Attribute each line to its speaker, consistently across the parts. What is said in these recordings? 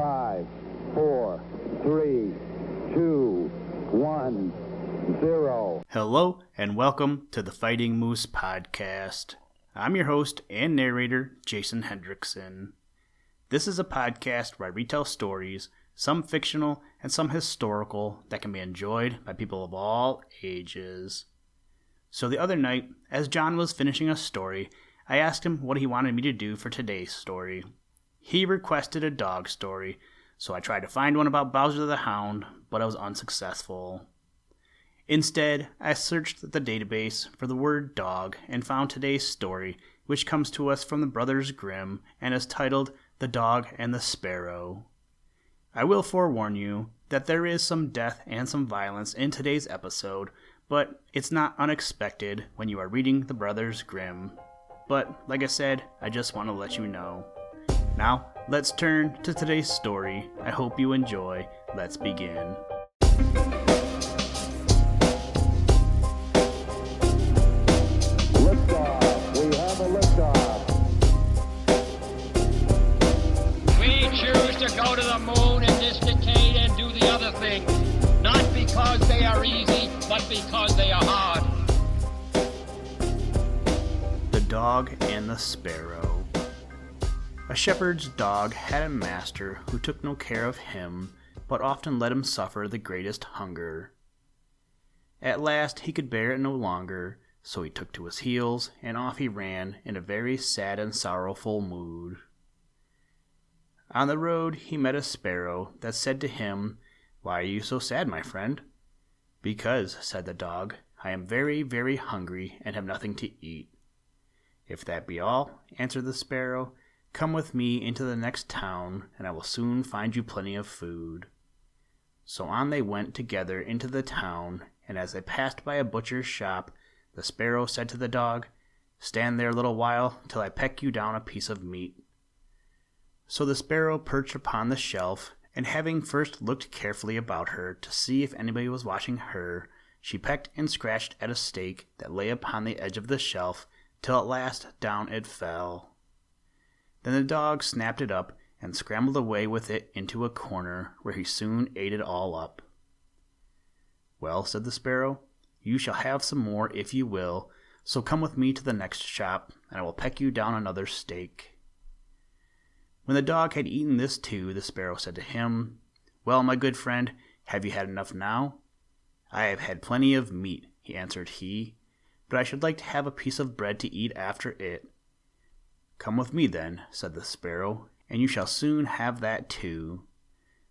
Speaker 1: 5, 4, 3, 2, 1, 0.
Speaker 2: Hello, and welcome to the Fighting Moose Podcast. I'm your host and narrator, Jason Hendrickson. This is a podcast where I retell stories, some fictional and some historical, that can be enjoyed by people of all ages. So the other night, as John was finishing a story, I asked him what he wanted me to do for today's story. He requested a dog story, so I tried to find one about Bowser the Hound, but I was unsuccessful. Instead, I searched the database for the word dog and found today's story, which comes to us from the Brothers Grimm and is titled The Dog and the Sparrow. I will forewarn you that there is some death and some violence in today's episode, but it's not unexpected when you are reading the Brothers Grimm. But, like I said, I just want to let you know. Now, let's turn to today's story. I hope you enjoy. Let's begin.
Speaker 1: Liftoff. We have a liftoff.
Speaker 3: We choose to go to the moon in this decade and do the other things, not because they are easy, but because they are hard.
Speaker 2: The Dog and the Sparrow. A shepherd's dog had a master who took no care of him, but often let him suffer the greatest hunger. At last he could bear it no longer, so he took to his heels, and off he ran in a very sad and sorrowful mood. On the road he met a sparrow that said to him, "Why are you so sad, my friend?" "Because," said the dog, "I am very, very hungry and have nothing to eat." "If that be all," answered the sparrow, "come with me into the next town, and I will soon find you plenty of food." So on they went together into the town, and as they passed by a butcher's shop, the sparrow said to the dog, "Stand there a little while, till I peck you down a piece of meat." So the sparrow perched upon the shelf, and having first looked carefully about her to see if anybody was watching her, she pecked and scratched at a steak that lay upon the edge of the shelf, till at last down it fell. Then the dog snapped it up and scrambled away with it into a corner, where he soon ate it all up. "Well," said the sparrow, "you shall have some more if you will, so come with me to the next shop, and I will peck you down another steak." When the dog had eaten this too, the sparrow said to him, "Well, my good friend, have you had enough now?" "I have had plenty of meat," answered he, "but I should like to have a piece of bread to eat after it." "Come with me then," said the sparrow, "and you shall soon have that too."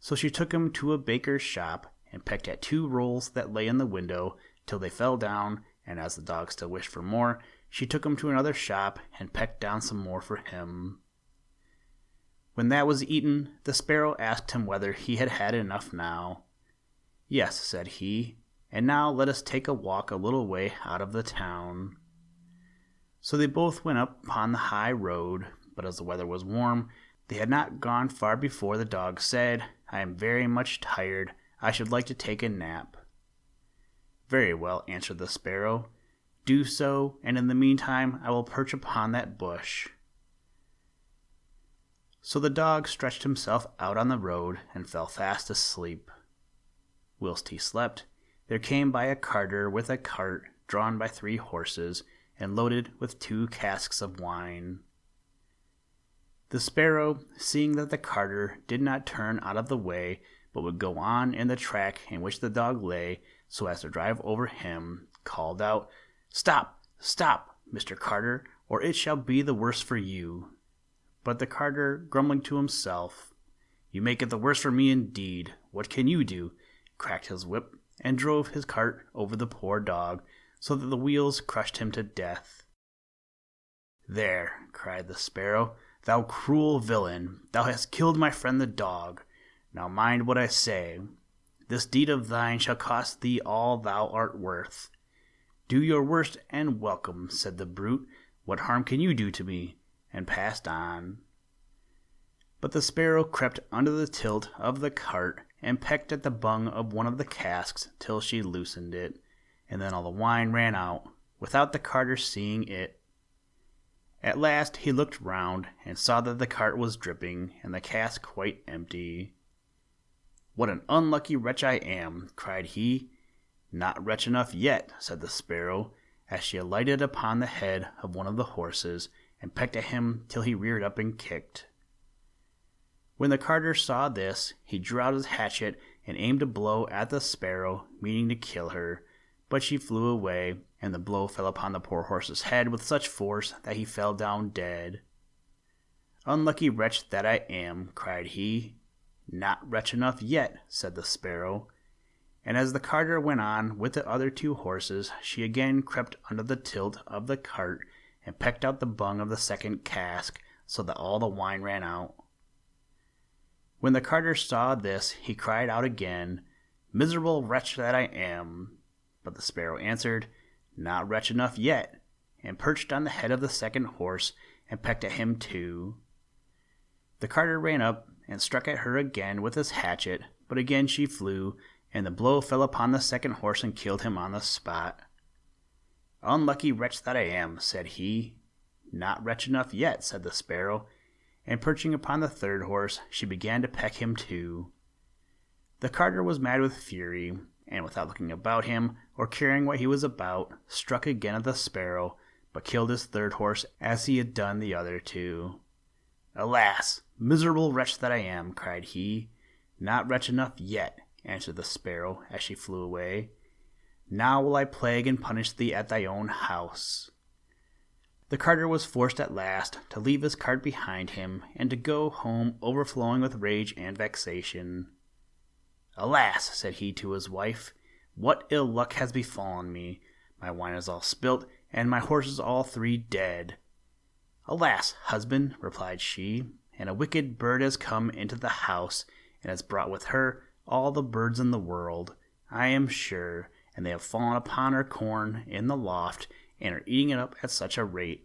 Speaker 2: So she took him to a baker's shop, and pecked at 2 rolls that lay in the window, till they fell down, and as the dog still wished for more, she took him to another shop, and pecked down some more for him. When that was eaten, the sparrow asked him whether he had had enough now. "Yes," said he, "and now let us take a walk a little way out of the town." So they both went up upon the high road, but as the weather was warm, they had not gone far before the dog said, "I am very much tired. I should like to take a nap." "Very well," answered the sparrow. "Do so, and in the meantime I will perch upon that bush." So the dog stretched himself out on the road and fell fast asleep. Whilst he slept, there came by a carter with a cart drawn by 3 horses, and loaded with 2 casks of wine. The sparrow, seeing that the carter did not turn out of the way, but would go on in the track in which the dog lay, so as to drive over him, called out, "Stop, stop, Mr. Carter, or it shall be the worse for you." But the carter, grumbling to himself, "You make it the worse for me indeed. What can you do?" cracked his whip, and drove his cart over the poor dog, so that the wheels crushed him to death. "There," cried the sparrow, "thou cruel villain, thou hast killed my friend the dog. Now mind what I say. This deed of thine shall cost thee all thou art worth." "Do your worst and welcome," said the brute. "What harm can you do to me?" and passed on. But the sparrow crept under the tilt of the cart, and pecked at the bung of one of the casks till she loosened it, and then all the wine ran out, without the carter seeing it. At last he looked round and saw that the cart was dripping and the cask quite empty. "What an unlucky wretch I am!" cried he. "Not wretch enough yet," said the sparrow, as she alighted upon the head of one of the horses and pecked at him till he reared up and kicked. When the carter saw this, he drew out his hatchet and aimed a blow at the sparrow, meaning to kill her, but she flew away, and the blow fell upon the poor horse's head with such force that he fell down dead. "Unlucky wretch that I am," cried he. "Not wretch enough yet," said the sparrow, and as the carter went on with the other 2 horses, she again crept under the tilt of the cart and pecked out the bung of the second cask, so that all the wine ran out. When the carter saw this, he cried out again, "Miserable wretch that I am!" But the sparrow answered, "Not wretch enough yet," and perched on the head of the second horse and pecked at him too. The carter ran up and struck at her again with his hatchet, but again she flew, and the blow fell upon the second horse and killed him on the spot. "Unlucky wretch that I am," said he. "Not wretch enough yet," said the sparrow, and perching upon the third horse, she began to peck him too. The carter was mad with fury, and without looking about him, or caring what he was about, struck again at the sparrow, but killed his third horse as he had done the other 2. "Alas, miserable wretch that I am," cried he. "Not wretch enough yet," answered the sparrow as she flew away. "Now will I plague and punish thee at thy own house." The carter was forced at last to leave his cart behind him and to go home overflowing with rage and vexation. "Alas," said he to his wife, "what ill luck has befallen me! My wine is all spilt, and my horses all 3 dead." "Alas, husband," replied she, "and a wicked bird has come into the house, and has brought with her all the birds in the world, I am sure, and they have fallen upon our corn in the loft, and are eating it up at such a rate."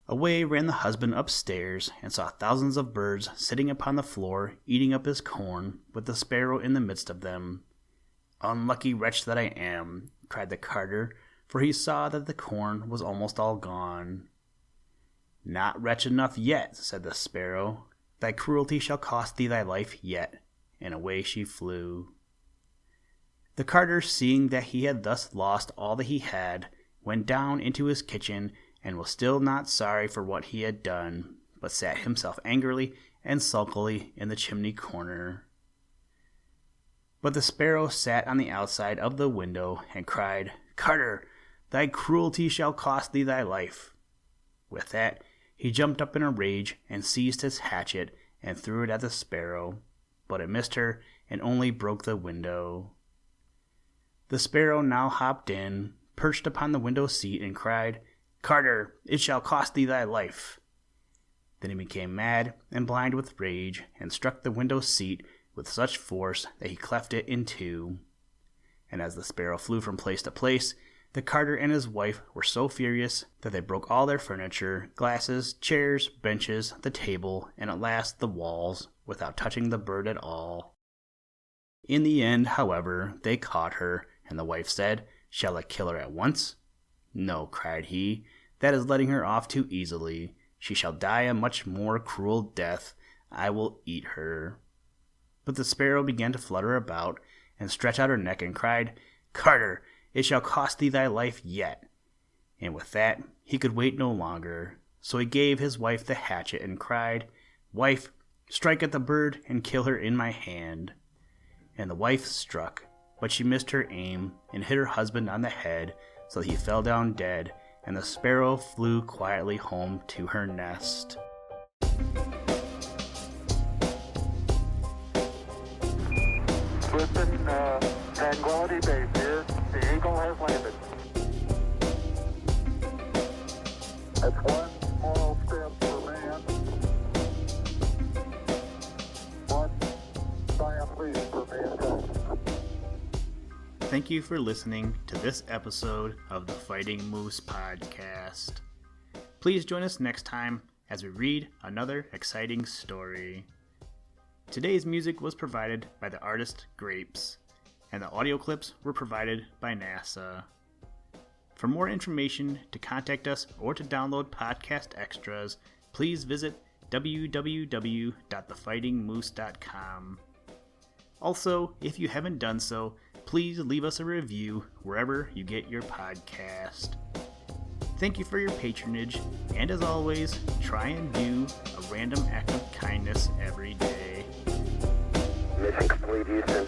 Speaker 2: Away ran the husband upstairs, and saw thousands of birds sitting upon the floor, eating up his corn, with the sparrow in the midst of them. "Unlucky wretch that I am," cried the carter, for he saw that the corn was almost all gone. "Not wretch enough yet," said the sparrow. "Thy cruelty shall cost thee thy life yet," and away she flew. The carter, seeing that he had thus lost all that he had, went down into his kitchen, and was still not sorry for what he had done, but sat himself angrily and sulkily in the chimney corner. But the sparrow sat on the outside of the window, and cried, "Carter, thy cruelty shall cost thee thy life." With that, he jumped up in a rage, and seized his hatchet, and threw it at the sparrow, but it missed her, and only broke the window. The sparrow now hopped in, perched upon the window seat, and cried, "Carter, it shall cost thee thy life." Then he became mad and blind with rage, and struck the window seat with such force that he cleft it in 2. And as the sparrow flew from place to place, the carter and his wife were so furious that they broke all their furniture, glasses, chairs, benches, the table, and at last the walls, without touching the bird at all. In the end, however, they caught her, and the wife said, "Shall I kill her at once?" "No," cried he, "that is letting her off too easily. She shall die a much more cruel death. I will eat her." But the sparrow began to flutter about, and stretch out her neck, and cried, "Carter, it shall cost thee thy life yet." And with that, he could wait no longer, so he gave his wife the hatchet, and cried, "Wife, strike at the bird, and kill her in my hand." And the wife struck, but she missed her aim, and hit her husband on the head, so that he fell down dead, and the sparrow flew quietly home to her nest.
Speaker 1: Houston, Tranquility Base here. The Eagle has landed. That's one small step for man, one giant leap for mankind.
Speaker 2: Thank you for listening to this episode of the Fighting Moose Podcast. Please join us next time as we read another exciting story. Today's music was provided by the artist Grapes, and the audio clips were provided by NASA. For more information, to contact us, or to download podcast extras, please visit www.thefightingmoose.com. Also, if you haven't done so, please leave us a review wherever you get your podcast. Thank you for your patronage, and as always, try and do a random act of kindness every day.
Speaker 1: Mission complete, Houston.